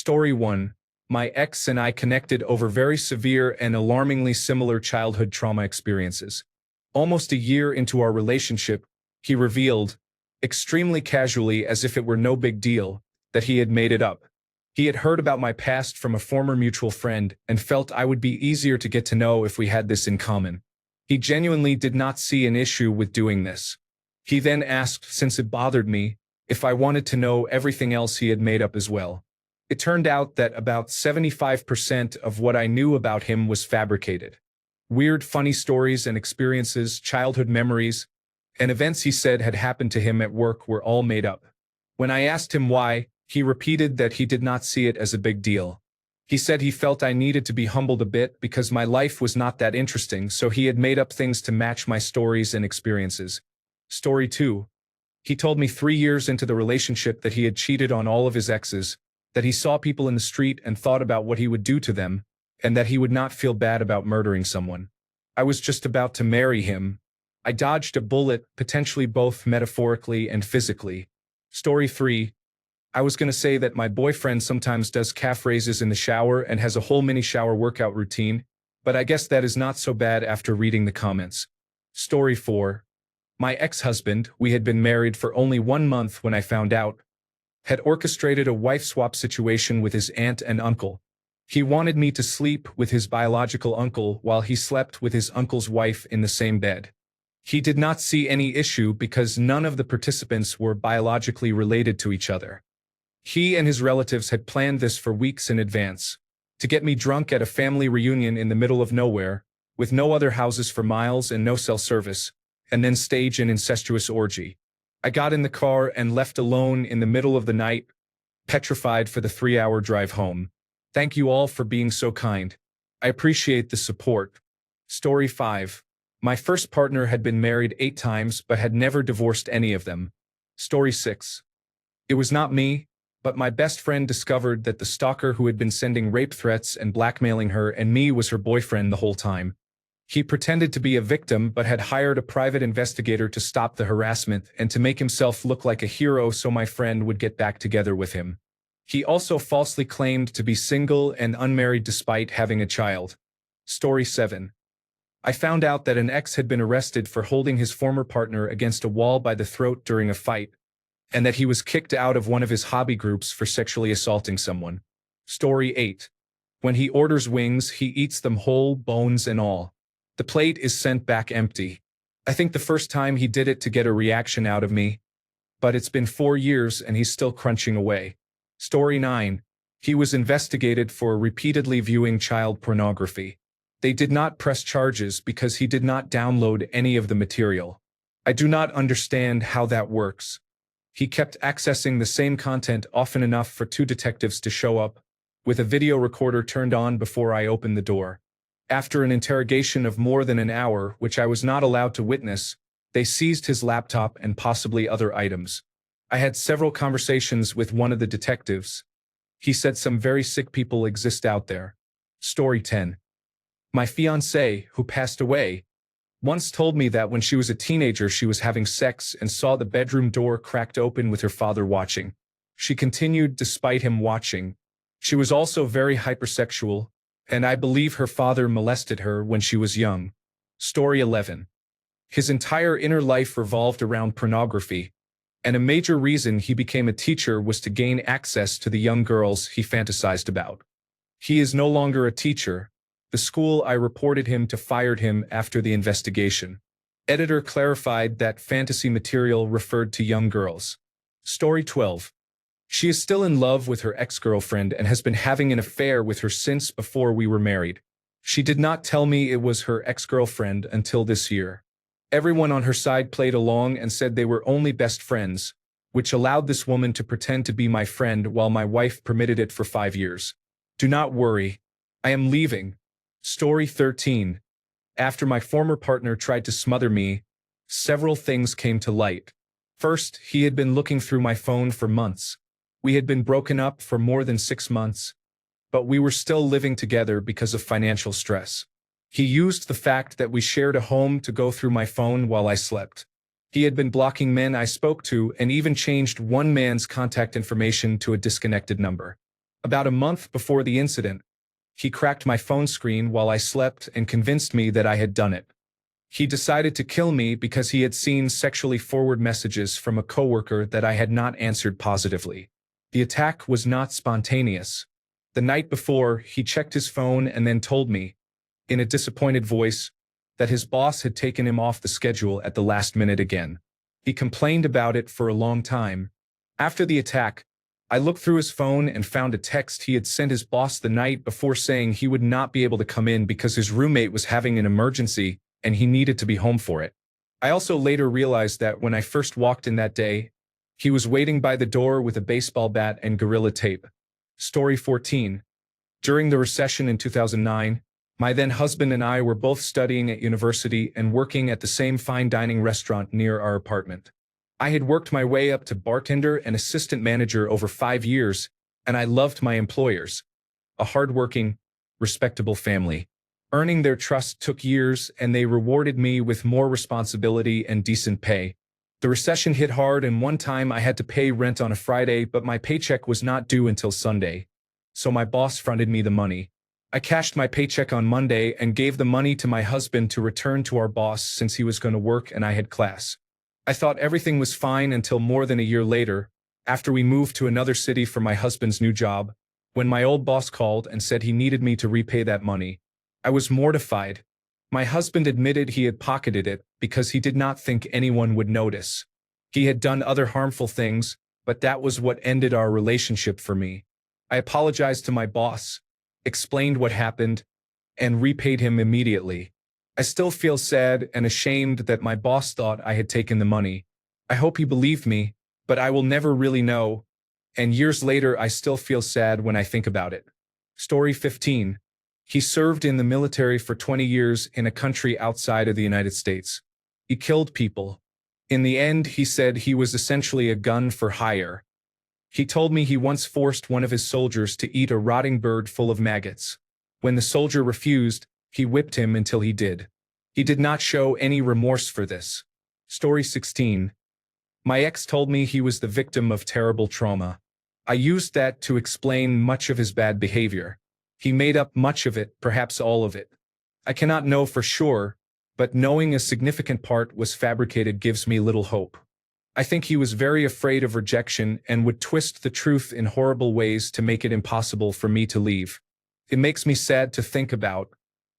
Story 1. My ex and I connected over very severe and alarmingly similar childhood trauma experiences. Almost a year into our relationship, he revealed, extremely casually as if it were no big deal, that he had made it up. He had heard about my past from a former mutual friend and felt I would be easier to get to know if we had this in common. He genuinely did not see an issue with doing this. He then asked, since it bothered me, if I wanted to know everything else he had made up as well. It turned out that about 75% of what I knew about him was fabricated. Weird, funny stories and experiences, childhood memories, and events he said had happened to him at work were all made up. When I asked him why, he repeated that he did not see it as a big deal. He said he felt I needed to be humbled a bit because my life was not that interesting, so he had made up things to match my stories and experiences. Story 2. He told me 3 years into the relationship that he had cheated on all of his exes, that he saw people in the street and thought about what he would do to them, and that he would not feel bad about murdering someone. I was just about to marry him. I dodged a bullet, potentially both metaphorically and physically. Story 3. I was going to say that my boyfriend sometimes does calf raises in the shower and has a whole mini shower workout routine, but I guess that is not so bad after reading the comments. Story 4. My ex-husband, we had been married for only 1 month when I found out, had orchestrated a wife swap situation with his aunt and uncle. He wanted me to sleep with his biological uncle while he slept with his uncle's wife in the same bed. He did not see any issue because none of the participants were biologically related to each other. He and his relatives had planned this for weeks in advance, to get me drunk at a family reunion in the middle of nowhere, with no other houses for miles and no cell service, and then stage an incestuous orgy. I got in the car and left alone in the middle of the night, petrified for the 3-hour drive home. Thank you all for being so kind. I appreciate the support. Story 5. My first partner had been married 8 times but had never divorced any of them. Story 6. It was not me, but my best friend discovered that the stalker who had been sending rape threats and blackmailing her and me was her boyfriend the whole time. He pretended to be a victim but had hired a private investigator to stop the harassment and to make himself look like a hero so my friend would get back together with him. He also falsely claimed to be single and unmarried despite having a child. Story 7. I found out that an ex had been arrested for holding his former partner against a wall by the throat during a fight, and that he was kicked out of one of his hobby groups for sexually assaulting someone. Story 8. When he orders wings, he eats them whole, bones and all. The plate is sent back empty. I think the first time he did it to get a reaction out of me, but it's been 4 years and he's still crunching away. Story 9. He was investigated for repeatedly viewing child pornography. They did not press charges because he did not download any of the material. I do not understand how that works. He kept accessing the same content often enough for 2 detectives to show up, with a video recorder turned on before I opened the door. After an interrogation of more than an hour, which I was not allowed to witness, they seized his laptop and possibly other items. I had several conversations with one of the detectives. He said some very sick people exist out there. Story 10. My fiancée, who passed away, once told me that when she was a teenager she was having sex and saw the bedroom door cracked open with her father watching. She continued despite him watching. She was also very hypersexual, and I believe her father molested her when she was young. Story 11. His entire inner life revolved around pornography, and a major reason he became a teacher was to gain access to the young girls he fantasized about. He is no longer a teacher. The school I reported him to fired him after the investigation. Editor clarified that fantasy material referred to young girls. Story 12. She is still in love with her ex-girlfriend and has been having an affair with her since before we were married. She did not tell me it was her ex-girlfriend until this year. Everyone on her side played along and said they were only best friends, which allowed this woman to pretend to be my friend while my wife permitted it for 5 years. Do not worry. I am leaving. Story 13. After my former partner tried to smother me, several things came to light. First, he had been looking through my phone for months. We had been broken up for more than 6 months, but we were still living together because of financial stress. He used the fact that we shared a home to go through my phone while I slept. He had been blocking men I spoke to and even changed one man's contact information to a disconnected number. About a month before the incident, he cracked my phone screen while I slept and convinced me that I had done it. He decided to kill me because he had seen sexually forward messages from a coworker that I had not answered positively. The attack was not spontaneous. The night before, he checked his phone and then told me, in a disappointed voice, that his boss had taken him off the schedule at the last minute again. He complained about it for a long time. After the attack, I looked through his phone and found a text he had sent his boss the night before saying he would not be able to come in because his roommate was having an emergency and he needed to be home for it. I also later realized that when I first walked in that day, he was waiting by the door with a baseball bat and gorilla tape. Story 14. During the recession in 2009, my then husband and I were both studying at university and working at the same fine dining restaurant near our apartment. I had worked my way up to bartender and assistant manager over 5 years, and I loved my employers. A hardworking, respectable family. Earning their trust took years, and they rewarded me with more responsibility and decent pay. The recession hit hard, and one time I had to pay rent on a Friday, but my paycheck was not due until Sunday. So my boss fronted me the money. I cashed my paycheck on Monday and gave the money to my husband to return to our boss since he was going to work and I had class. I thought everything was fine until more than a year later, after we moved to another city for my husband's new job, when my old boss called and said he needed me to repay that money. I was mortified. My husband admitted he had pocketed it because he did not think anyone would notice. He had done other harmful things, but that was what ended our relationship for me. I apologized to my boss, explained what happened, and repaid him immediately. I still feel sad and ashamed that my boss thought I had taken the money. I hope he believed me, but I will never really know, and years later I still feel sad when I think about it. Story 15. He served in the military for 20 years in a country outside of the United States. He killed people. In the end, he said he was essentially a gun for hire. He told me he once forced one of his soldiers to eat a rotting bird full of maggots. When the soldier refused, he whipped him until he did. He did not show any remorse for this. Story 16. My ex told me he was the victim of terrible trauma. I used that to explain much of his bad behavior. He made up much of it, perhaps all of it. I cannot know for sure, but knowing a significant part was fabricated gives me little hope. I think he was very afraid of rejection and would twist the truth in horrible ways to make it impossible for me to leave. It makes me sad to think about.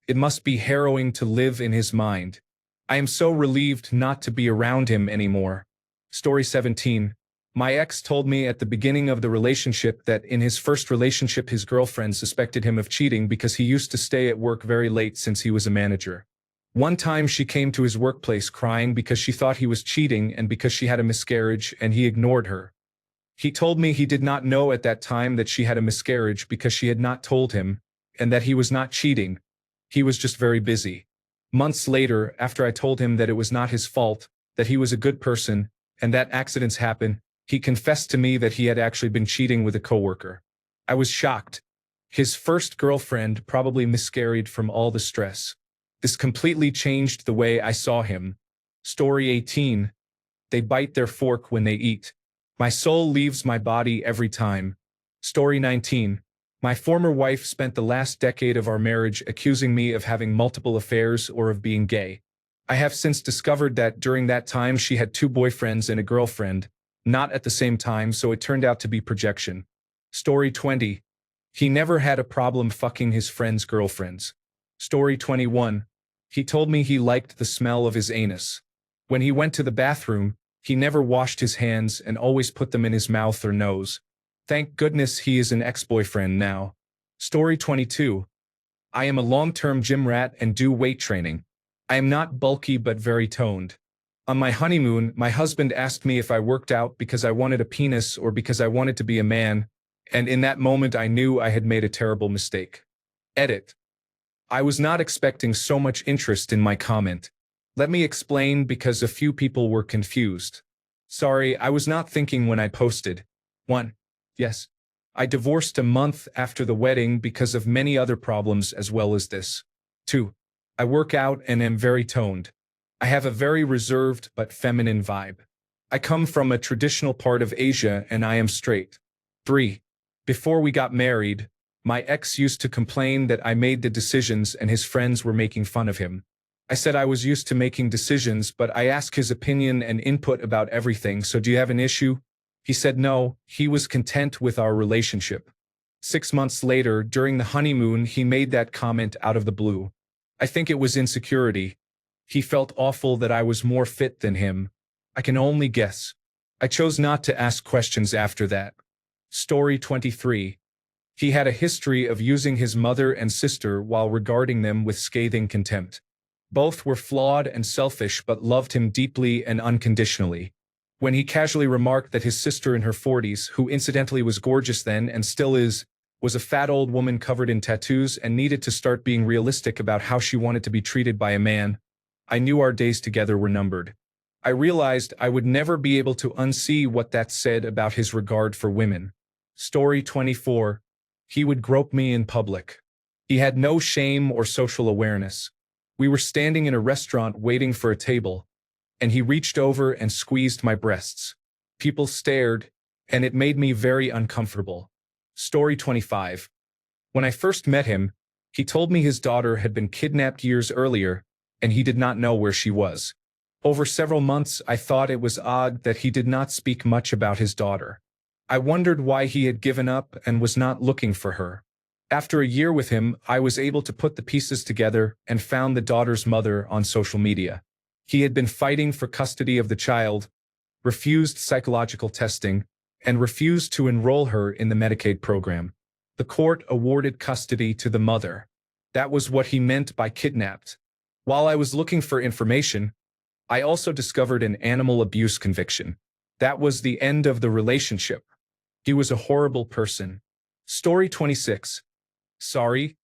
It must be harrowing to live in his mind. I am so relieved not to be around him anymore. Story 17. My ex told me at the beginning of the relationship that in his first relationship his girlfriend suspected him of cheating because he used to stay at work very late since he was a manager. One time she came to his workplace crying because she thought he was cheating and because she had a miscarriage and he ignored her. He told me he did not know at that time that she had a miscarriage because she had not told him, and that he was not cheating. He was just very busy. Months later, after I told him that it was not his fault, that he was a good person, and that accidents happen, he confessed to me that he had actually been cheating with a coworker. I was shocked. His first girlfriend probably miscarried from all the stress. This completely changed the way I saw him. Story 18. They bite their fork when they eat. My soul leaves my body every time. Story 19. My former wife spent the last decade of our marriage accusing me of having multiple affairs or of being gay. I have since discovered that during that time she had 2 boyfriends and a girlfriend, not at the same time, so it turned out to be projection. Story 20. He never had a problem fucking his friends' girlfriends. Story 21. He told me he liked the smell of his anus. When he went to the bathroom, he never washed his hands and always put them in his mouth or nose. Thank goodness he is an ex-boyfriend now. Story 22. I am a long-term gym rat and do weight training. I am not bulky but very toned. On my honeymoon, my husband asked me if I worked out because I wanted a penis or because I wanted to be a man, and in that moment I knew I had made a terrible mistake. Edit. I was not expecting so much interest in my comment. Let me explain because a few people were confused. Sorry, I was not thinking when I posted. 1. Yes. I divorced a month after the wedding because of many other problems as well as this. 2. I work out and am very toned. I have a very reserved but feminine vibe. I come from a traditional part of Asia and I am straight. 3. Before we got married, my ex used to complain that I made the decisions and his friends were making fun of him. I said I was used to making decisions, but I asked his opinion and input about everything, so do you have an issue? He said no, he was content with our relationship. 6 months later, during the honeymoon, he made that comment out of the blue. I think it was insecurity. He felt awful that I was more fit than him. I can only guess. I chose not to ask questions after that. Story 23. He had a history of using his mother and sister while regarding them with scathing contempt. Both were flawed and selfish but loved him deeply and unconditionally. When he casually remarked that his sister in her 40s, who incidentally was gorgeous then and still is, was a fat old woman covered in tattoos and needed to start being realistic about how she wanted to be treated by a man, I knew our days together were numbered. I realized I would never be able to unsee what that said about his regard for women. Story 24. He would grope me in public. He had no shame or social awareness. We were standing in a restaurant waiting for a table, and he reached over and squeezed my breasts. People stared, and it made me very uncomfortable. Story 25. When I first met him, he told me his daughter had been kidnapped years earlier, and he did not know where she was. Over several months, I thought it was odd that he did not speak much about his daughter. I wondered why he had given up and was not looking for her. After a year with him, I was able to put the pieces together and found the daughter's mother on social media. He had been fighting for custody of the child, refused psychological testing, and refused to enroll her in the Medicaid program. The court awarded custody to the mother. That was what he meant by kidnapped. While I was looking for information, I also discovered an animal abuse conviction. That was the end of the relationship. He was a horrible person. Story 26. Sorry,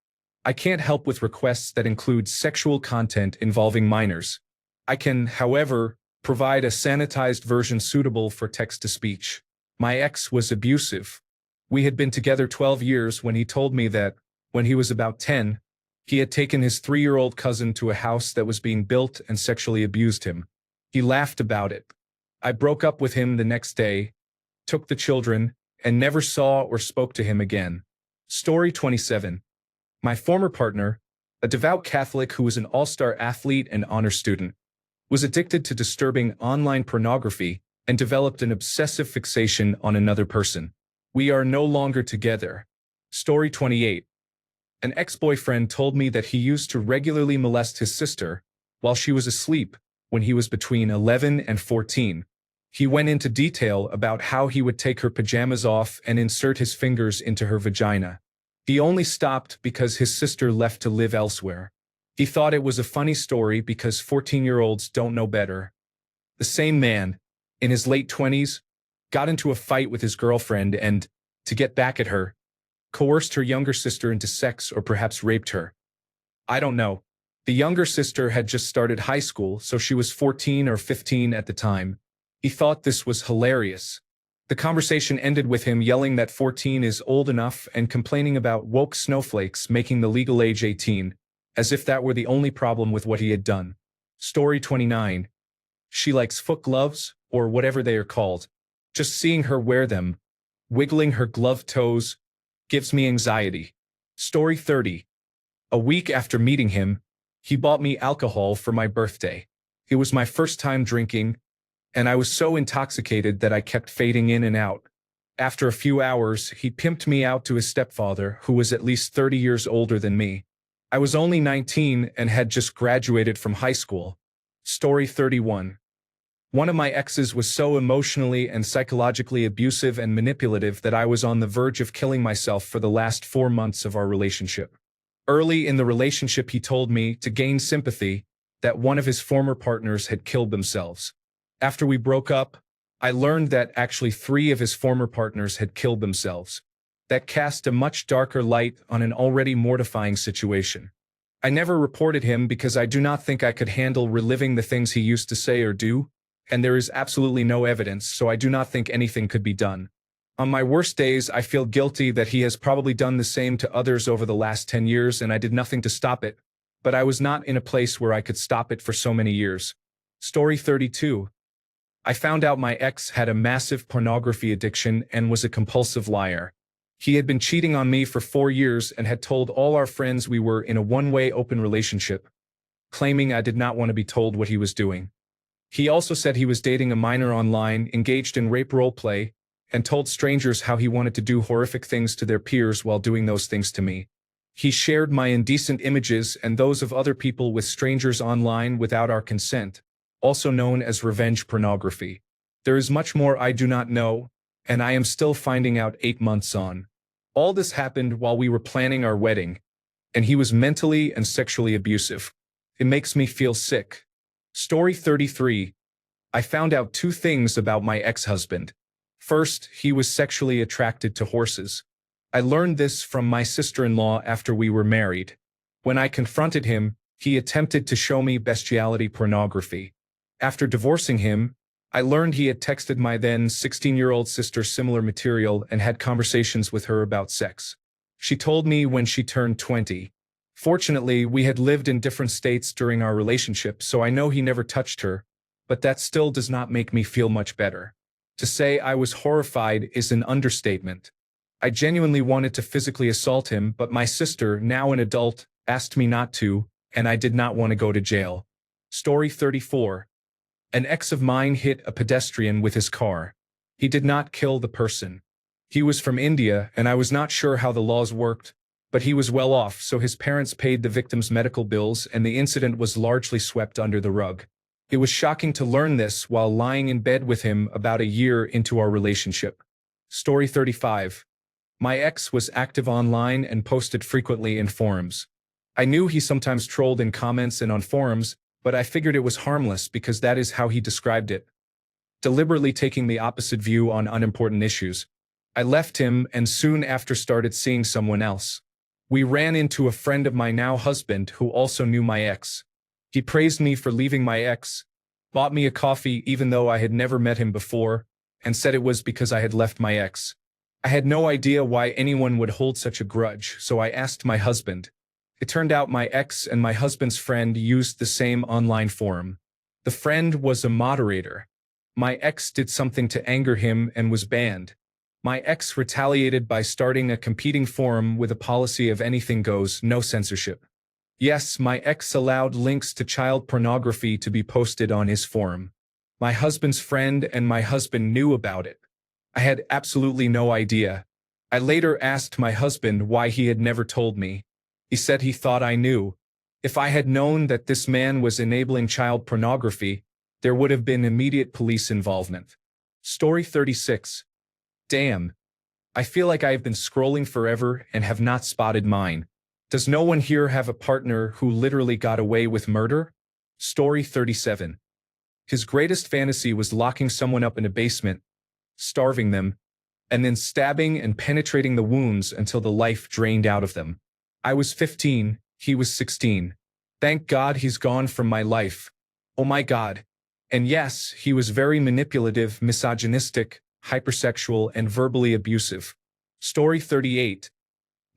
I can't help with requests that include sexual content involving minors. I can, however, provide a sanitized version suitable for text-to-speech. My ex was abusive. We had been together 12 years when he told me that, when he was about 10, he had taken his 3-year-old cousin to a house that was being built and sexually abused him. He laughed about it. I broke up with him the next day, took the children, and never saw or spoke to him again. Story 27. My former partner, a devout Catholic who was an all-star athlete and honor student, was addicted to disturbing online pornography and developed an obsessive fixation on another person. We are no longer together. Story 28. An ex-boyfriend told me that he used to regularly molest his sister while she was asleep when he was between 11 and 14. He went into detail about how he would take her pajamas off and insert his fingers into her vagina. He only stopped because his sister left to live elsewhere. He thought it was a funny story because 14-year-olds don't know better. The same man, in his late 20s, got into a fight with his girlfriend and, to get back at her, coerced her younger sister into sex or perhaps raped her. I don't know. The younger sister had just started high school, so she was 14 or 15 at the time. He thought this was hilarious. The conversation ended with him yelling that 14 is old enough and complaining about woke snowflakes making the legal age 18, as if that were the only problem with what he had done. Story 29. She likes foot gloves, or whatever they are called. Just seeing her wear them, wiggling her gloved toes, gives me anxiety. Story 30. A week after meeting him, he bought me alcohol for my birthday. It was my first time drinking, and I was so intoxicated that I kept fading in and out. After a few hours, he pimped me out to his stepfather, who was at least 30 years older than me. I was only 19 and had just graduated from high school. Story 31. One of my exes was so emotionally and psychologically abusive and manipulative that I was on the verge of killing myself for the last 4 months of our relationship. Early in the relationship, he told me, to gain sympathy, that one of his former partners had killed themselves. After we broke up, I learned that actually 3 of his former partners had killed themselves. That cast a much darker light on an already mortifying situation. I never reported him because I do not think I could handle reliving the things he used to say or do, and there is absolutely no evidence, so I do not think anything could be done. On my worst days, I feel guilty that he has probably done the same to others over the last 10 years and I did nothing to stop it, but I was not in a place where I could stop it for so many years. Story 32. I found out my ex had a massive pornography addiction and was a compulsive liar. He had been cheating on me for 4 years and had told all our friends we were in a one-way open relationship, claiming I did not want to be told what he was doing. He also said he was dating a minor online, engaged in rape roleplay, and told strangers how he wanted to do horrific things to their peers while doing those things to me. He shared my indecent images and those of other people with strangers online without our consent, also known as revenge pornography. There is much more I do not know, and I am still finding out 8 months on. All this happened while we were planning our wedding, and he was mentally and sexually abusive. It makes me feel sick. Story 33. I found out 2 things about my ex-husband. First, he was sexually attracted to horses. I learned this from my sister-in-law after we were married. When I confronted him, he attempted to show me bestiality pornography. After divorcing him, I learned he had texted my then 16-year-old sister similar material and had conversations with her about sex. She told me when she turned 20. Fortunately, we had lived in different states during our relationship, so I know he never touched her, but that still does not make me feel much better. To say I was horrified is an understatement. I genuinely wanted to physically assault him, but my sister, now an adult, asked me not to, and I did not want to go to jail. Story 34. An ex of mine hit a pedestrian with his car. He did not kill the person. He was from India, and I was not sure how the laws worked, but he was well off, so his parents paid the victim's medical bills and the incident was largely swept under the rug. It was shocking to learn this while lying in bed with him about a year into our relationship. Story 35. My ex was active online and posted frequently in forums. I knew he sometimes trolled in comments and on forums, but I figured it was harmless because that is how he described it. Deliberately taking the opposite view on unimportant issues. I left him and soon after started seeing someone else. We ran into a friend of my now husband who also knew my ex. He praised me for leaving my ex, bought me a coffee even though I had never met him before, and said it was because I had left my ex. I had no idea why anyone would hold such a grudge, so I asked my husband. It turned out my ex and my husband's friend used the same online forum. The friend was a moderator. My ex did something to anger him and was banned. My ex retaliated by starting a competing forum with a policy of anything goes, no censorship. Yes, my ex allowed links to child pornography to be posted on his forum. My husband's friend and my husband knew about it. I had absolutely no idea. I later asked my husband why he had never told me. He said he thought I knew. If I had known that this man was enabling child pornography, there would have been immediate police involvement. Story 36. Damn. I feel like I have been scrolling forever and have not spotted mine. Does no one here have a partner who literally got away with murder? Story 37. His greatest fantasy was locking someone up in a basement, starving them, and then stabbing and penetrating the wounds until the life drained out of them. I was 15, he was 16. Thank God he's gone from my life. Oh my God. And yes, he was very manipulative, misogynistic, hypersexual, and verbally abusive. Story 38.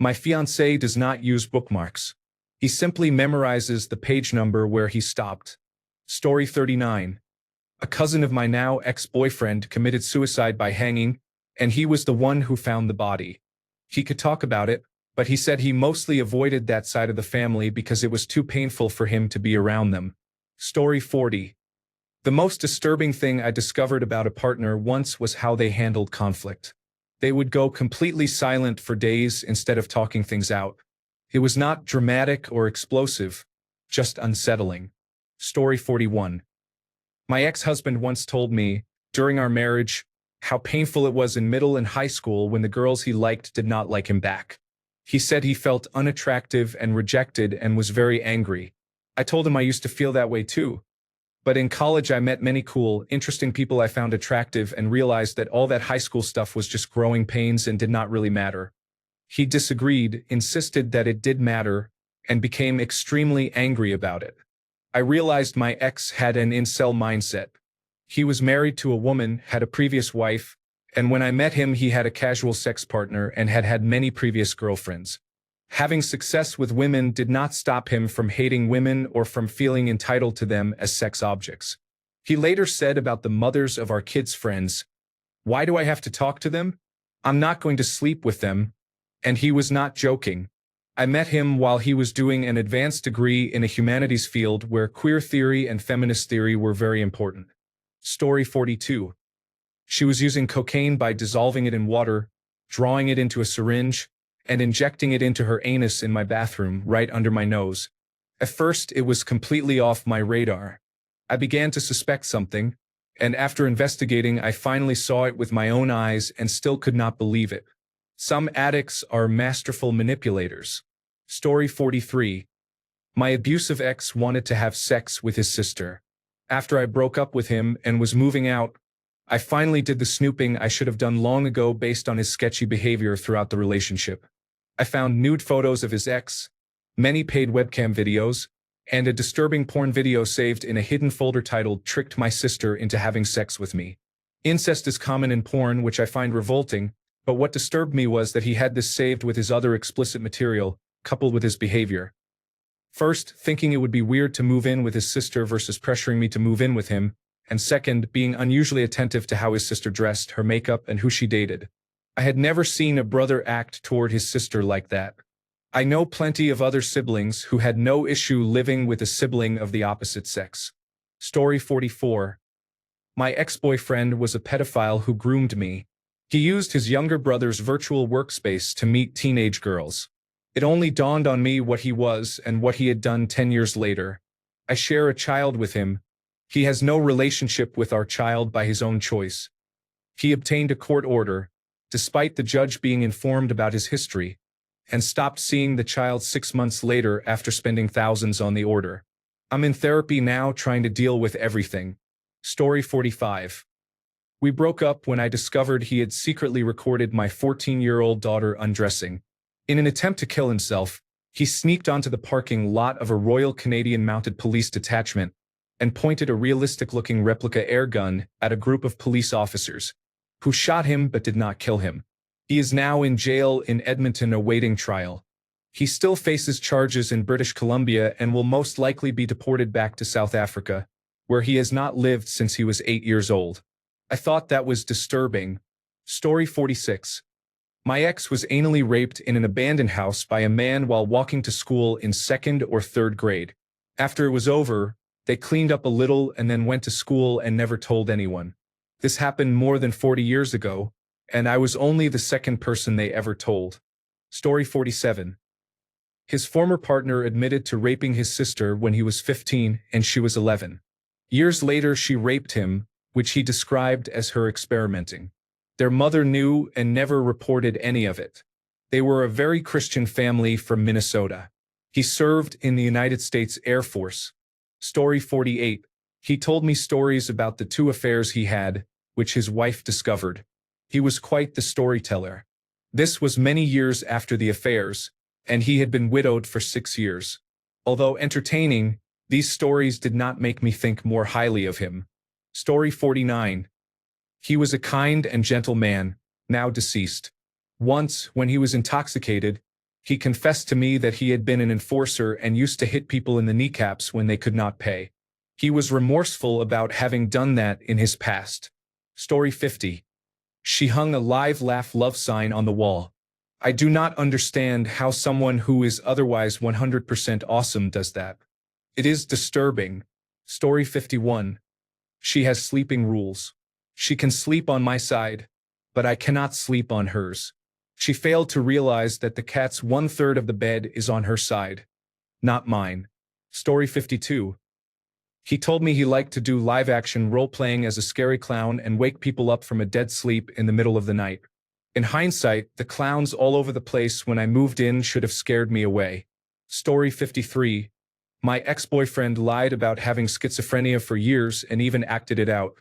My fiancé does not use bookmarks. He simply memorizes the page number where he stopped. Story 39. A cousin of my now ex-boyfriend committed suicide by hanging, and he was the one who found the body. He could talk about it, but he said he mostly avoided that side of the family because it was too painful for him to be around them. Story 40. The most disturbing thing I discovered about a partner once was how they handled conflict. They would go completely silent for days instead of talking things out. It was not dramatic or explosive, just unsettling. Story 41. My ex-husband once told me, during our marriage, how painful it was in middle and high school when the girls he liked did not like him back. He said he felt unattractive and rejected and was very angry. I told him I used to feel that way too. But in college I met many cool, interesting people I found attractive and realized that all that high school stuff was just growing pains and did not really matter. He disagreed, insisted that it did matter, and became extremely angry about it. I realized my ex had an incel mindset. He was married to a woman, had a previous wife, and when I met him he had a casual sex partner and had had many previous girlfriends. Having success with women did not stop him from hating women or from feeling entitled to them as sex objects. He later said about the mothers of our kids' friends, "Why do I have to talk to them? I'm not going to sleep with them, And he was not joking. I met him while he was doing an advanced degree in a humanities field where queer theory and feminist theory were very important. Story 42. She was using cocaine by dissolving it in water, drawing it into a syringe, and injecting it into her anus in my bathroom right under my nose. At first, it was completely off my radar. I began to suspect something, and after investigating, I finally saw it with my own eyes and still could not believe it. Some addicts are masterful manipulators. Story 43. My abusive ex wanted to have sex with his sister. After I broke up with him and was moving out, I finally did the snooping I should have done long ago based on his sketchy behavior throughout the relationship. I found nude photos of his ex, many paid webcam videos, and a disturbing porn video saved in a hidden folder titled "Tricked My Sister into Having Sex with Me." Incest is common in porn, which I find revolting, but what disturbed me was that he had this saved with his other explicit material, coupled with his behavior. First, thinking it would be weird to move in with his sister versus pressuring me to move in with him, and second, being unusually attentive to how his sister dressed, her makeup, and who she dated. I had never seen a brother act toward his sister like that. I know plenty of other siblings who had no issue living with a sibling of the opposite sex. Story 44. My ex-boyfriend was a pedophile who groomed me. He used his younger brother's virtual workspace to meet teenage girls. It only dawned on me what he was and what he had done 10 years later. I share a child with him. He has no relationship with our child by his own choice. He obtained a court order, despite the judge being informed about his history, and stopped seeing the child 6 months later after spending thousands on the order. I'm in therapy now trying to deal with everything. Story 45. We broke up when I discovered he had secretly recorded my 14-year-old daughter undressing. In an attempt to kill himself, he sneaked onto the parking lot of a Royal Canadian Mounted Police detachment and pointed a realistic-looking replica air gun at a group of police officers, who shot him but did not kill him. He is now in jail in Edmonton awaiting trial. He still faces charges in British Columbia and will most likely be deported back to South Africa, where he has not lived since he was 8 years old. I thought that was disturbing. Story 46. My ex was anally raped in an abandoned house by a man while walking to school in 2nd or 3rd grade. After it was over, they cleaned up a little and then went to school and never told anyone. This happened more than 40 years ago, and I was only the second person they ever told. Story 47. His former partner admitted to raping his sister when he was 15 and she was 11. Years later, she raped him, which he described as her experimenting. Their mother knew and never reported any of it. They were a very Christian family from Minnesota. He served in the United States Air Force. Story 48. He told me stories about the 2 affairs he had, which his wife discovered. He was quite the storyteller. This was many years after the affairs, and he had been widowed for 6 years. Although entertaining, these stories did not make me think more highly of him. Story 49. He was a kind and gentle man, now deceased. Once, when he was intoxicated, he confessed to me that he had been an enforcer and used to hit people in the kneecaps when they could not pay. He was remorseful about having done that in his past. Story 50. She hung a live laugh love sign on the wall. I do not understand how someone who is otherwise 100% awesome does that. It is disturbing. Story 51. She has sleeping rules. She can sleep on my side, but I cannot sleep on hers. She failed to realize that the cat's 1/3 of the bed is on her side, not mine. Story 52. He told me he liked to do live-action role-playing as a scary clown and wake people up from a dead sleep in the middle of the night. In hindsight, the clowns all over the place when I moved in should have scared me away. Story 53. My ex-boyfriend lied about having schizophrenia for years and even acted it out.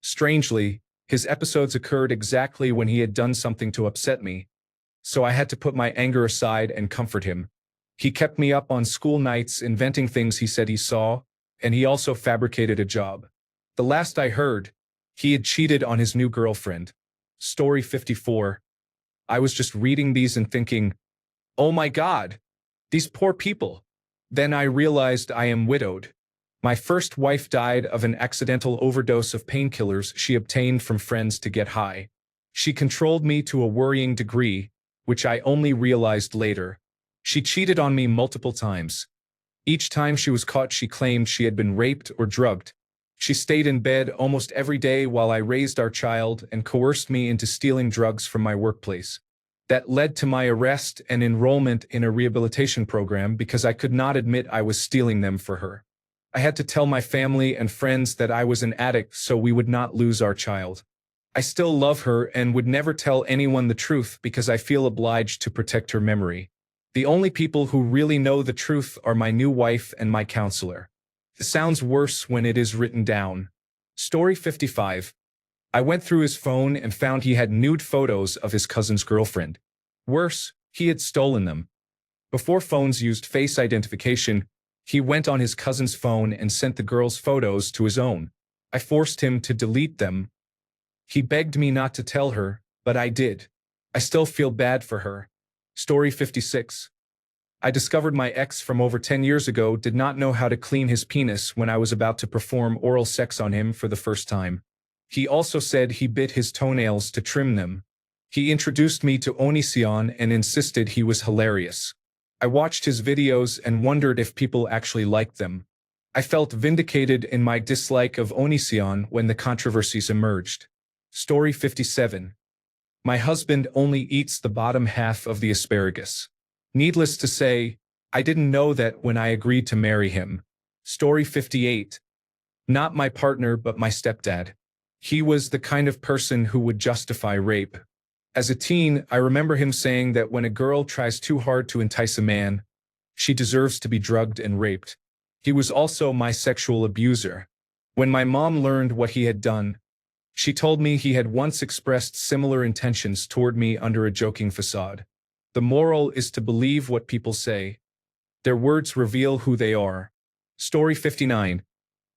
Strangely, his episodes occurred exactly when he had done something to upset me, so I had to put my anger aside and comfort him. He kept me up on school nights inventing things he said he saw, and he also fabricated a job. The last I heard, he had cheated on his new girlfriend. Story 54. I was just reading these and thinking, oh my God, these poor people. Then I realized I am widowed. My first wife died of an accidental overdose of painkillers she obtained from friends to get high. She controlled me to a worrying degree, which I only realized later. She cheated on me multiple times. Each time she was caught, she claimed she had been raped or drugged. She stayed in bed almost every day while I raised our child and coerced me into stealing drugs from my workplace. That led to my arrest and enrollment in a rehabilitation program because I could not admit I was stealing them for her. I had to tell my family and friends that I was an addict so we would not lose our child. I still love her and would never tell anyone the truth because I feel obliged to protect her memory. The only people who really know the truth are my new wife and my counselor. It sounds worse when it is written down. Story 55. I went through his phone and found he had nude photos of his cousin's girlfriend. Worse, he had stolen them. Before phones used face identification, he went on his cousin's phone and sent the girl's photos to his own. I forced him to delete them. He begged me not to tell her, but I did. I still feel bad for her. Story 56. I discovered my ex from over 10 years ago did not know how to clean his penis when I was about to perform oral sex on him for the first time. He also said he bit his toenails to trim them. He introduced me to Onision and insisted he was hilarious. I watched his videos and wondered if people actually liked them. I felt vindicated in my dislike of Onision when the controversies emerged. Story 57. My husband only eats the bottom half of the asparagus. Needless to say, I didn't know that when I agreed to marry him. Story 58. Not my partner but my stepdad. He was the kind of person who would justify rape. As a teen, I remember him saying that when a girl tries too hard to entice a man, she deserves to be drugged and raped. He was also my sexual abuser. When my mom learned what he had done, she told me he had once expressed similar intentions toward me under a joking facade. The moral is to believe what people say. Their words reveal who they are. Story 59.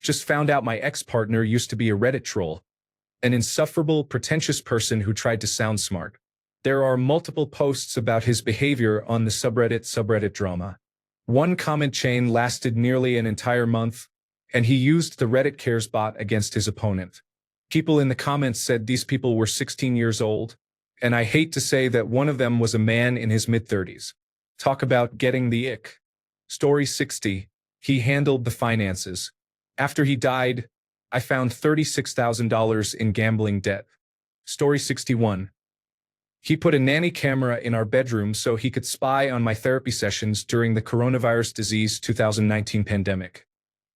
Just found out my ex-partner used to be a Reddit troll. An insufferable, pretentious person who tried to sound smart. There are multiple posts about his behavior on the subreddit drama. One comment chain lasted nearly an entire month, and he used the Reddit Cares bot against his opponent. People in the comments said these people were 16 years old, and I hate to say that one of them was a man in his mid-30s. Talk about getting the ick. Story 60. He handled the finances. After he died, I found $36,000 in gambling debt. Story 61. He put a nanny camera in our bedroom so he could spy on my therapy sessions during the coronavirus disease 2019 pandemic.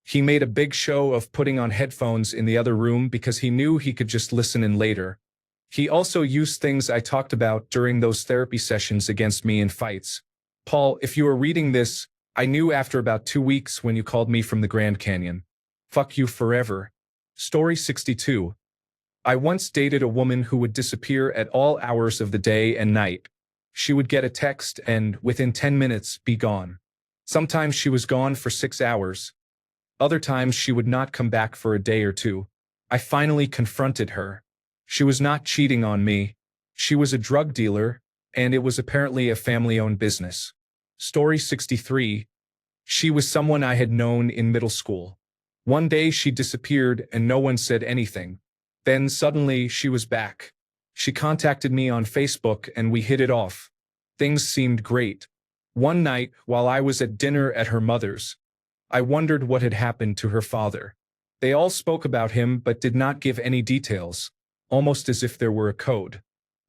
He made a big show of putting on headphones in the other room because he knew he could just listen in later. He also used things I talked about during those therapy sessions against me in fights. Paul, if you are reading this, I knew after about 2 weeks when you called me from the Grand Canyon. Fuck you forever. Story 62. I once dated a woman who would disappear at all hours of the day and night. She would get a text and, within 10 minutes, be gone. Sometimes she was gone for 6 hours. Other times she would not come back for a day or two. I finally confronted her. She was not cheating on me. She was a drug dealer, and it was apparently a family-owned business. Story 63. She was someone I had known in middle school. One day she disappeared and no one said anything. Then suddenly she was back. She contacted me on Facebook and we hit it off. Things seemed great. One night, while I was at dinner at her mother's, I wondered what had happened to her father. They all spoke about him but did not give any details, almost as if there were a code.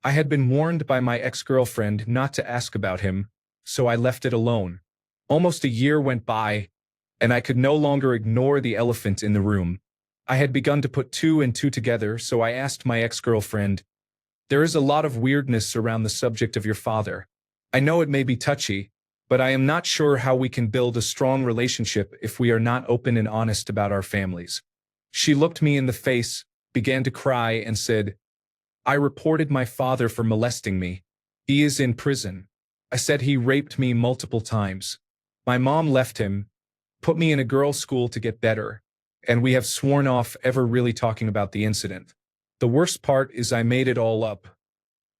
I had been warned by my ex-girlfriend not to ask about him, so I left it alone. Almost a year went by, and I could no longer ignore the elephant in the room. I had begun to put 2 and 2 together, so I asked my ex-girlfriend, "There is a lot of weirdness around the subject of your father. I know it may be touchy, but I am not sure how we can build a strong relationship if we are not open and honest about our families." She looked me in the face, began to cry, and said, "I reported my father for molesting me. He is in prison. I said he raped me multiple times. My mom left him, put me in a girls' school to get better, and we have sworn off ever really talking about the incident. The worst part is I made it all up."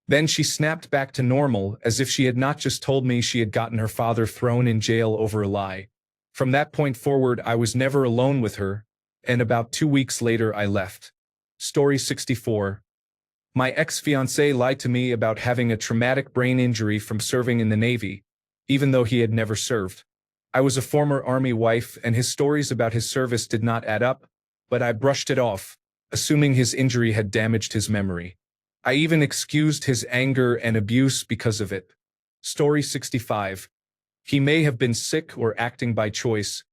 Then she snapped back to normal, as if she had not just told me she had gotten her father thrown in jail over a lie. From that point forward, I was never alone with her, and about 2 weeks later I left. Story 64. My ex-fiancé lied to me about having a traumatic brain injury from serving in the Navy, even though he had never served. I was a former Army wife, and his stories about his service did not add up, but I brushed it off, assuming his injury had damaged his memory. I even excused his anger and abuse because of it. Story 65. He may have been sick or acting by choice.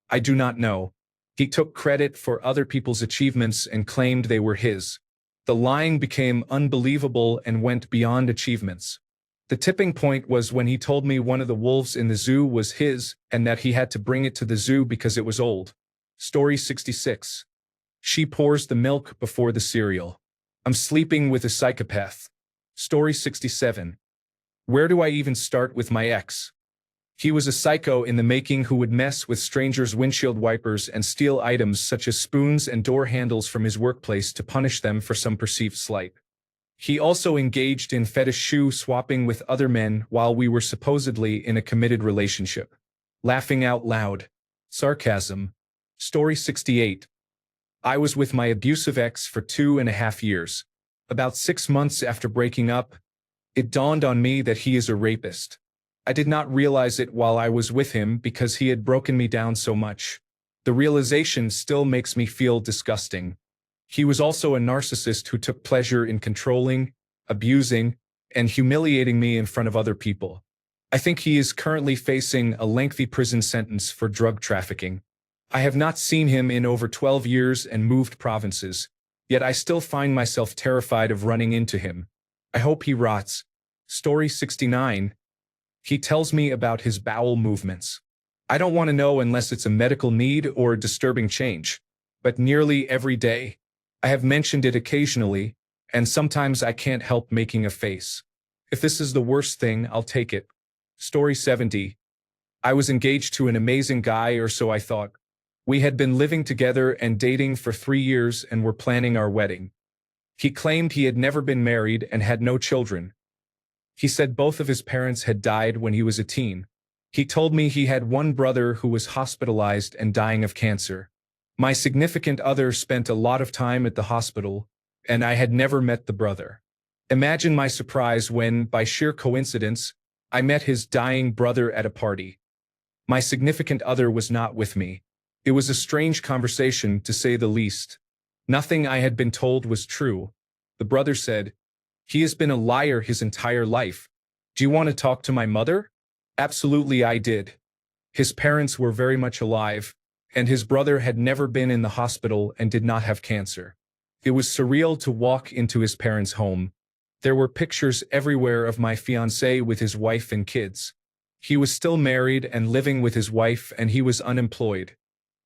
I do not know. He took credit for other people's achievements and claimed they were his. The lying became unbelievable and went beyond achievements. The tipping point was when he told me one of the wolves in the zoo was his and that he had to bring it to the zoo because it was old. Story 66. She pours the milk before the cereal. I'm sleeping with a psychopath. Story 67. Where do I even start with my ex? He was a psycho in the making who would mess with strangers' windshield wipers and steal items such as spoons and door handles from his workplace to punish them for some perceived slight. He also engaged in fetish shoe swapping with other men while we were supposedly in a committed relationship. Laughing out loud. Sarcasm. Story 68. I was with my abusive ex for 2.5 years. About 6 months after breaking up, it dawned on me that he is a rapist. I did not realize it while I was with him because he had broken me down so much. The realization still makes me feel disgusting. He was also a narcissist who took pleasure in controlling, abusing, and humiliating me in front of other people. I think he is currently facing a lengthy prison sentence for drug trafficking. I have not seen him in over 12 years and moved provinces, yet I still find myself terrified of running into him. I hope he rots. Story 69. He tells me about his bowel movements. I don't want to know unless it's a medical need or a disturbing change, but nearly every day. I have mentioned it occasionally, and sometimes I can't help making a face. If this is the worst thing, I'll take it. Story 70. I was engaged to an amazing guy, or so I thought. We had been living together and dating for 3 years and were planning our wedding. He claimed he had never been married and had no children. He said both of his parents had died when he was a teen. He told me he had one brother who was hospitalized and dying of cancer. My significant other spent a lot of time at the hospital, and I had never met the brother. Imagine my surprise when, by sheer coincidence, I met his dying brother at a party. My significant other was not with me. It was a strange conversation, to say the least. Nothing I had been told was true. The brother said, "He has been a liar his entire life. Do you want to talk to my mother?" Absolutely, I did. His parents were very much alive, and his brother had never been in the hospital and did not have cancer. It was surreal to walk into his parents' home. There were pictures everywhere of my fiancé with his wife and kids. He was still married and living with his wife, and he was unemployed.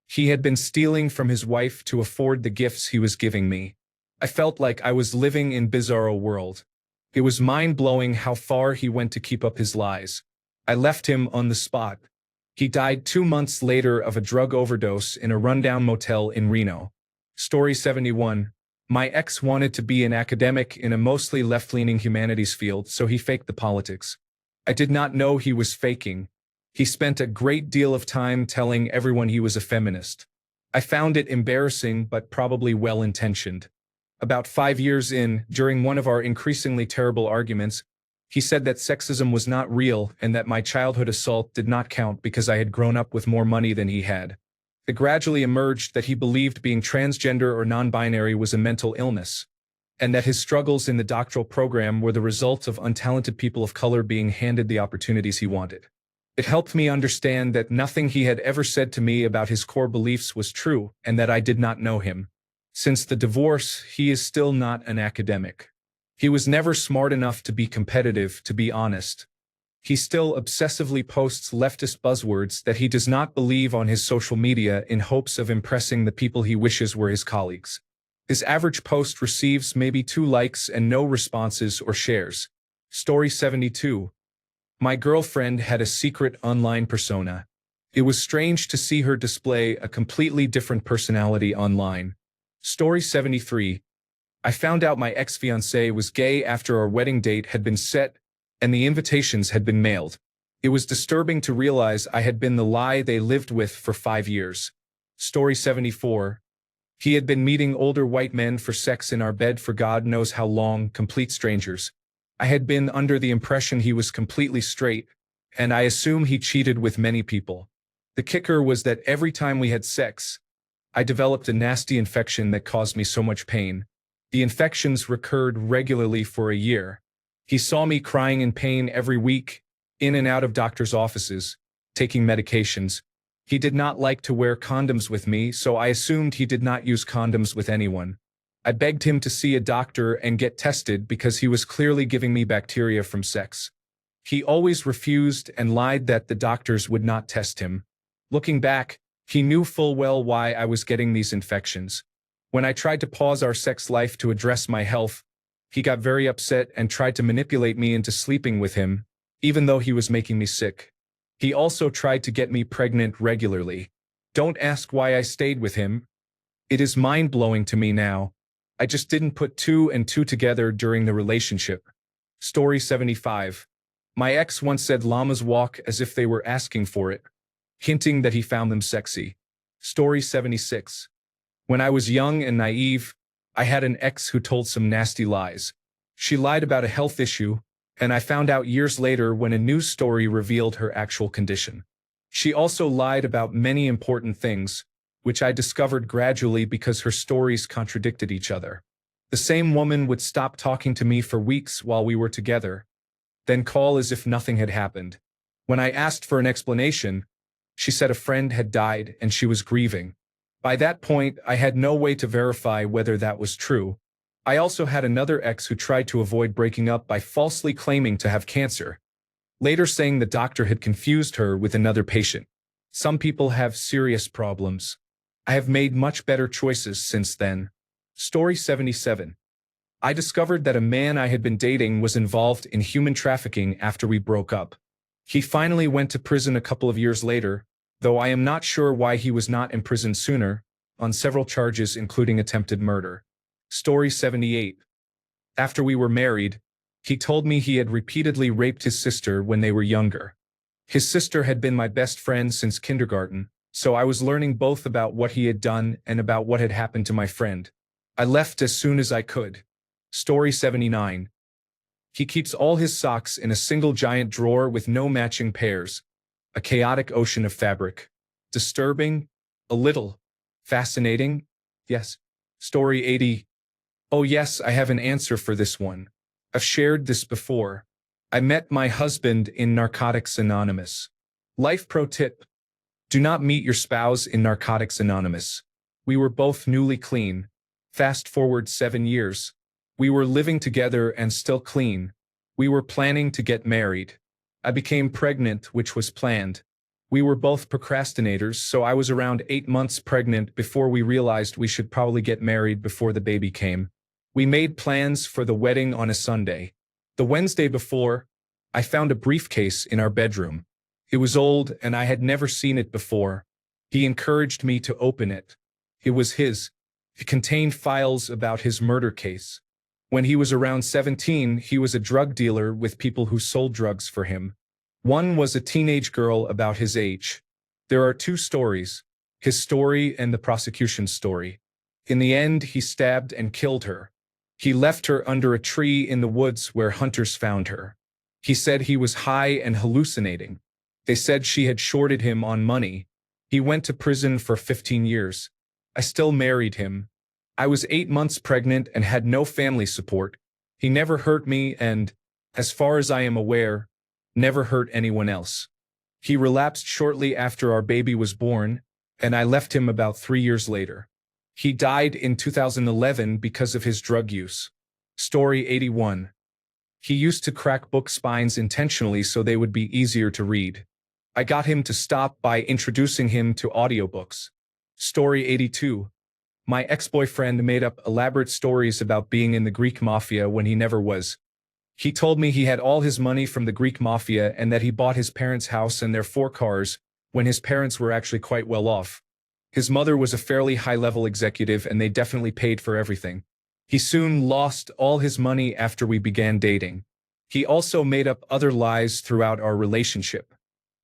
He had been stealing from his wife to afford the gifts he was giving me. I felt like I was living in bizarro world. It was mind-blowing how far he went to keep up his lies. I left him on the spot. He died 2 months later of a drug overdose in a rundown motel in Reno. Story 71. My ex wanted to be an academic in a mostly left-leaning humanities field, so he faked the politics. I did not know he was faking. He spent a great deal of time telling everyone he was a feminist. I found it embarrassing but probably well-intentioned. About 5 years in, during one of our increasingly terrible arguments, he said that sexism was not real and that my childhood assault did not count because I had grown up with more money than he had. It gradually emerged that he believed being transgender or non-binary was a mental illness, and that his struggles in the doctoral program were the result of untalented people of color being handed the opportunities he wanted. It helped me understand that nothing he had ever said to me about his core beliefs was true and that I did not know him. Since the divorce, he is still not an academic. He was never smart enough to be competitive, to be honest. He still obsessively posts leftist buzzwords that he does not believe on his social media in hopes of impressing the people he wishes were his colleagues. His average post receives maybe 2 likes and no responses or shares. Story 72. My girlfriend had a secret online persona. It was strange to see her display a completely different personality online. Story 73. I found out my ex-fiancé was gay after our wedding date had been set and the invitations had been mailed. It was disturbing to realize I had been the lie they lived with for 5 years. Story 74. He had been meeting older white men for sex in our bed for God knows how long, complete strangers. I had been under the impression he was completely straight, and I assume he cheated with many people. The kicker was that every time we had sex, I developed a nasty infection that caused me so much pain. The infections recurred regularly for a year. He saw me crying in pain every week, in and out of doctors' offices, taking medications. He did not like to wear condoms with me, so I assumed he did not use condoms with anyone. I begged him to see a doctor and get tested because he was clearly giving me bacteria from sex. He always refused and lied that the doctors would not test him. Looking back, he knew full well why I was getting these infections. When I tried to pause our sex life to address my health, he got very upset and tried to manipulate me into sleeping with him, even though he was making me sick. He also tried to get me pregnant regularly. Don't ask why I stayed with him. It is mind-blowing to me now. I just didn't put two and two together during the relationship. Story 75. My ex once said llamas walk as if they were asking for it, hinting that he found them sexy. Story 76. When I was young and naive, I had an ex who told some nasty lies. She lied about a health issue, and I found out years later when a news story revealed her actual condition. She also lied about many important things, which I discovered gradually because her stories contradicted each other. The same woman would stop talking to me for weeks while we were together, then call as if nothing had happened. When I asked for an explanation, she said a friend had died and she was grieving. By that point, I had no way to verify whether that was true. I also had another ex who tried to avoid breaking up by falsely claiming to have cancer, later saying the doctor had confused her with another patient. Some people have serious problems. I have made much better choices since then. Story 77. I discovered that a man I had been dating was involved in human trafficking after we broke up. He finally went to prison a couple of years later, though I am not sure why he was not imprisoned sooner, on several charges including attempted murder. Story 78. After we were married, he told me he had repeatedly raped his sister when they were younger. His sister had been my best friend since kindergarten, so I was learning both about what he had done and about what had happened to my friend. I left as soon as I could. Story 79. He keeps all his socks in a single giant drawer with no matching pairs. A chaotic ocean of fabric. Disturbing? A little. Fascinating? Yes. Story 80. Oh yes, I have an answer for this one. I've shared this before. I met my husband in Narcotics Anonymous. Life pro tip. Do not meet your spouse in Narcotics Anonymous. We were both newly clean. Fast forward 7 years. We were living together and still clean. We were planning to get married. I became pregnant, which was planned. We were both procrastinators, so I was around 8 months pregnant before we realized we should probably get married before the baby came. We made plans for the wedding on a Sunday. The Wednesday before, I found a briefcase in our bedroom. It was old and I had never seen it before. He encouraged me to open it. It was his. It contained files about his murder case. When he was around 17, he was a drug dealer with people who sold drugs for him. One was a teenage girl about his age. There are 2 stories, his story and the prosecution's story. In the end, he stabbed and killed her. He left her under a tree in the woods where hunters found her. He said he was high and hallucinating. They said she had shorted him on money. He went to prison for 15 years. I still married him. I was 8 months pregnant and had no family support. He never hurt me and, as far as I am aware, never hurt anyone else. He relapsed shortly after our baby was born, and I left him about 3 years later. He died in 2011 because of his drug use. Story 81. He used to crack book spines intentionally so they would be easier to read. I got him to stop by introducing him to audiobooks. Story 82. My ex-boyfriend made up elaborate stories about being in the Greek mafia when he never was. He told me he had all his money from the Greek mafia and that he bought his parents' house and their 4 cars when his parents were actually quite well off. His mother was a fairly high-level executive and they definitely paid for everything. He soon lost all his money after we began dating. He also made up other lies throughout our relationship.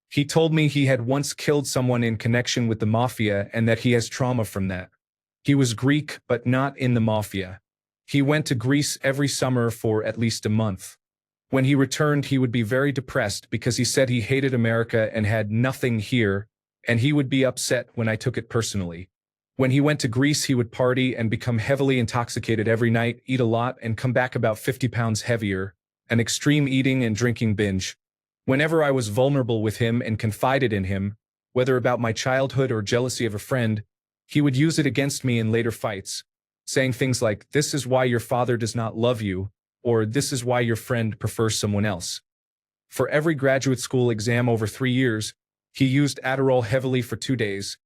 He told me he had once killed someone in connection with the mafia and that he has trauma from that. He was Greek, but not in the mafia. He went to Greece every summer for at least a month. When he returned, he would be very depressed because he said he hated America and had nothing here, and he would be upset when I took it personally. When he went to Greece, he would party and become heavily intoxicated every night, eat a lot, and come back about 50 pounds heavier, an extreme eating and drinking binge. Whenever I was vulnerable with him and confided in him, whether about my childhood or jealousy of a friend, he would use it against me in later fights, saying things like, "This is why your father does not love you," or "This is why your friend prefers someone else." For every graduate school exam over 3 years, he used Adderall heavily for 2 days,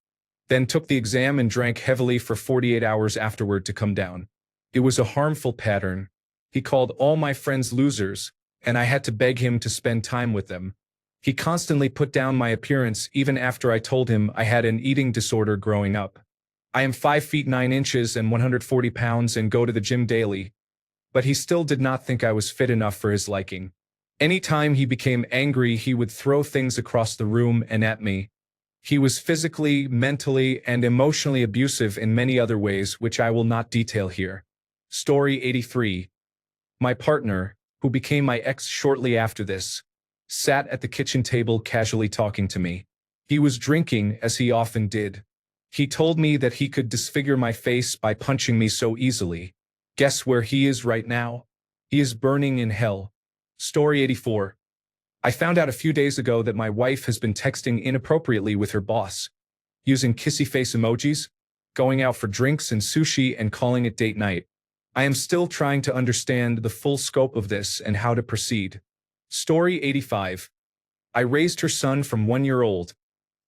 then took the exam and drank heavily for 48 hours afterward to come down. It was a harmful pattern. He called all my friends losers, and I had to beg him to spend time with them. He constantly put down my appearance even after I told him I had an eating disorder growing up. I am 5 feet 9 inches and 140 pounds and go to the gym daily, but he still did not think I was fit enough for his liking. Anytime he became angry, he would throw things across the room and at me. He was physically, mentally, and emotionally abusive in many other ways, which I will not detail here. Story 83. My partner, who became my ex shortly after this, sat at the kitchen table casually talking to me. He was drinking, as he often did. He told me that he could disfigure my face by punching me so easily. Guess where he is right now? He is burning in hell. Story 84. I found out a few days ago that my wife has been texting inappropriately with her boss, using kissy face emojis, going out for drinks and sushi, and calling it date night. I am still trying to understand the full scope of this and how to proceed. Story 85. I raised her son from 1 year old.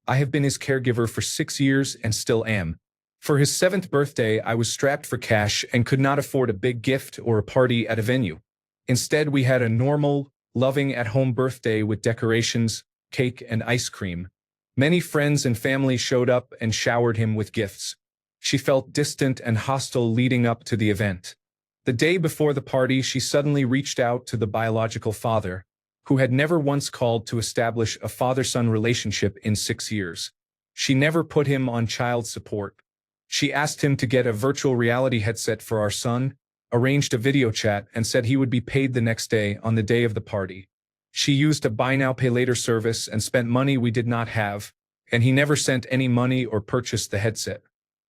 I have been his caregiver for 6 years and still am. For his 7th birthday, I was strapped for cash and could not afford a big gift or a party at a venue. Instead, we had a normal, loving at-home birthday with decorations, cake, and ice cream. Many friends and family showed up and showered him with gifts. She felt distant and hostile leading up to the event. The day before the party, she suddenly reached out to the biological father, who had never once called to establish a father-son relationship in 6 years. She never put him on child support. She asked him to get a virtual reality headset for our son, arranged a video chat, and said he would be paid the next day on the day of the party. She used a buy now pay later service and spent money we did not have, and he never sent any money or purchased the headset.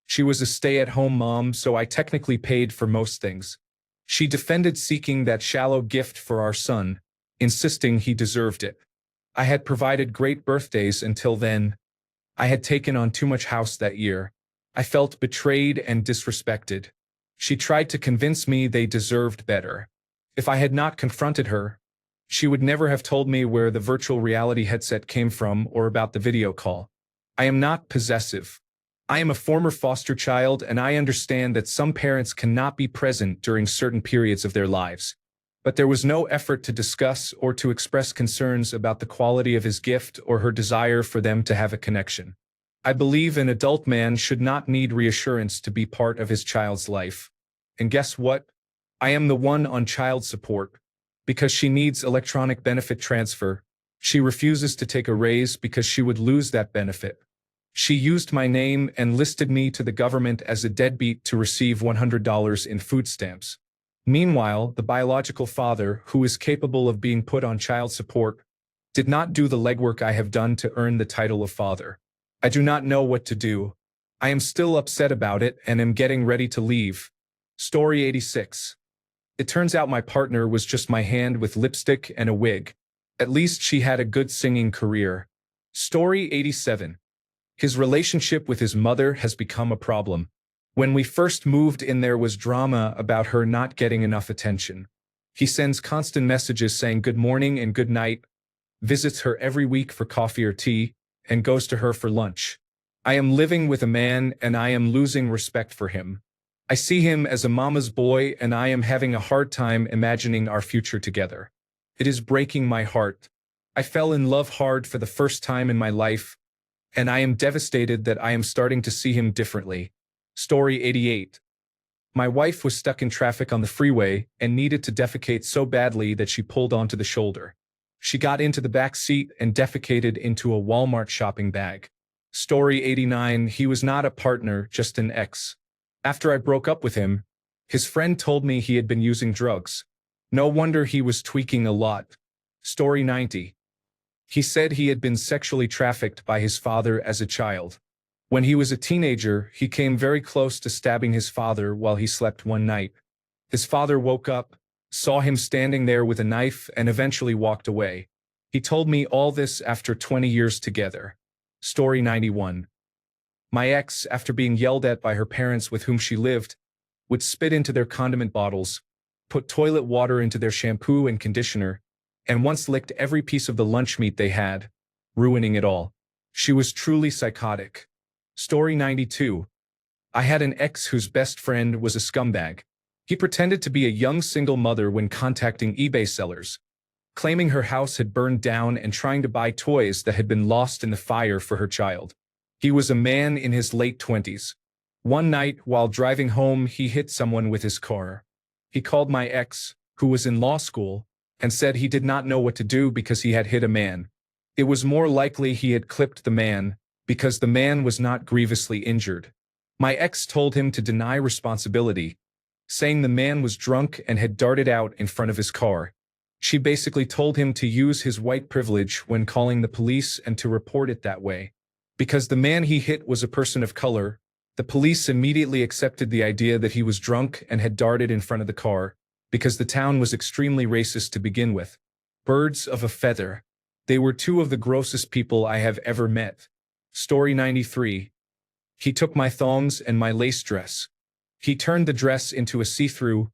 She was a stay-at-home mom, so I technically paid for most things. She defended seeking that shallow gift for our son, insisting he deserved it. I had provided great birthdays until then. I had taken on too much house that year. I felt betrayed and disrespected. She tried to convince me they deserved better. If I had not confronted her, she would never have told me where the virtual reality headset came from or about the video call. I am not possessive. I am a former foster child, and I understand that some parents cannot be present during certain periods of their lives. But there was no effort to discuss or to express concerns about the quality of his gift or her desire for them to have a connection. I believe an adult man should not need reassurance to be part of his child's life. And guess what? I am the one on child support. Because she needs electronic benefit transfer, she refuses to take a raise because she would lose that benefit. She used my name and listed me to the government as a deadbeat to receive $100 in food stamps. Meanwhile, the biological father, who is capable of being put on child support, did not do the legwork I have done to earn the title of father. I do not know what to do. I am still upset about it and am getting ready to leave. Story 86. It turns out my partner was just my hand with lipstick and a wig. At least she had a good singing career. Story 87. His relationship with his mother has become a problem. When we first moved in, there was drama about her not getting enough attention. He sends constant messages saying good morning and good night, visits her every week for coffee or tea, and goes to her for lunch. I am living with a man and I am losing respect for him. I see him as a mama's boy and I am having a hard time imagining our future together. It is breaking my heart. I fell in love hard for the first time in my life, and I am devastated that I am starting to see him differently. Story 88. My wife was stuck in traffic on the freeway and needed to defecate so badly that she pulled onto the shoulder. She got into the back seat and defecated into a Walmart shopping bag. Story 89. He was not a partner, just an ex. After I broke up with him, his friend told me he had been using drugs. No wonder he was tweaking a lot. Story 90. He said he had been sexually trafficked by his father as a child. When he was a teenager, he came very close to stabbing his father while he slept one night. His father woke up, saw him standing there with a knife, and eventually walked away. He told me all this after 20 years together. Story 91. My ex, after being yelled at by her parents with whom she lived, would spit into their condiment bottles, put toilet water into their shampoo and conditioner, and once licked every piece of the lunch meat they had, ruining it all. She was truly psychotic. Story 92. I had an ex whose best friend was a scumbag. He pretended to be a young single mother when contacting eBay sellers, claiming her house had burned down and trying to buy toys that had been lost in the fire for her child. He was a man in his late 20s. One night, while driving home, he hit someone with his car. He called my ex, who was in law school, and said he did not know what to do because he had hit a man. It was more likely he had clipped the man, because the man was not grievously injured. My ex told him to deny responsibility, saying the man was drunk and had darted out in front of his car. She basically told him to use his white privilege when calling the police and to report it that way. Because the man he hit was a person of color, the police immediately accepted the idea that he was drunk and had darted in front of the car, because the town was extremely racist to begin with. Birds of a feather. They were two of the grossest people I have ever met. Story 93. He took my thongs and my lace dress. He turned the dress into a see-through,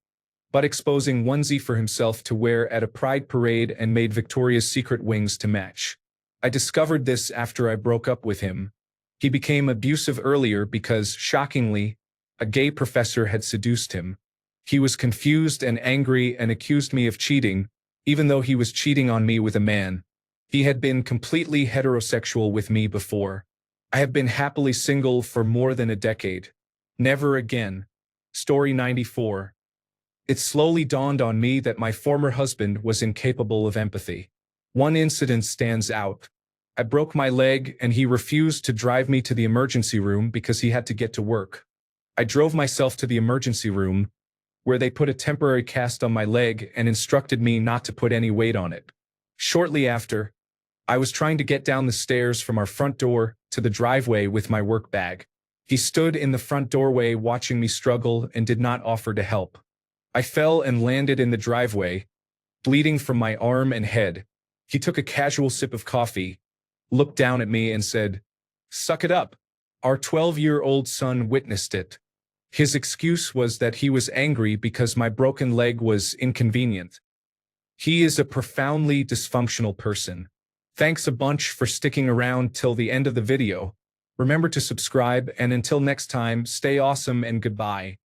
but exposing onesie for himself to wear at a pride parade and made Victoria's Secret wings to match. I discovered this after I broke up with him. He became abusive earlier because, shockingly, a gay professor had seduced him. He was confused and angry and accused me of cheating, even though he was cheating on me with a man. He had been completely heterosexual with me before. I have been happily single for more than a decade. Never again. Story 94. It slowly dawned on me that my former husband was incapable of empathy. One incident stands out. I broke my leg and he refused to drive me to the emergency room because he had to get to work. I drove myself to the emergency room, where they put a temporary cast on my leg and instructed me not to put any weight on it. Shortly after, I was trying to get down the stairs from our front door to the driveway with my work bag. He stood in the front doorway watching me struggle and did not offer to help. I fell and landed in the driveway, bleeding from my arm and head. He took a casual sip of coffee, looked down at me and said, "Suck it up." Our 12-year-old son witnessed it. His excuse was that he was angry because my broken leg was inconvenient. He is a profoundly dysfunctional person. Thanks a bunch for sticking around till the end of the video. Remember to subscribe, and until next time, stay awesome and goodbye.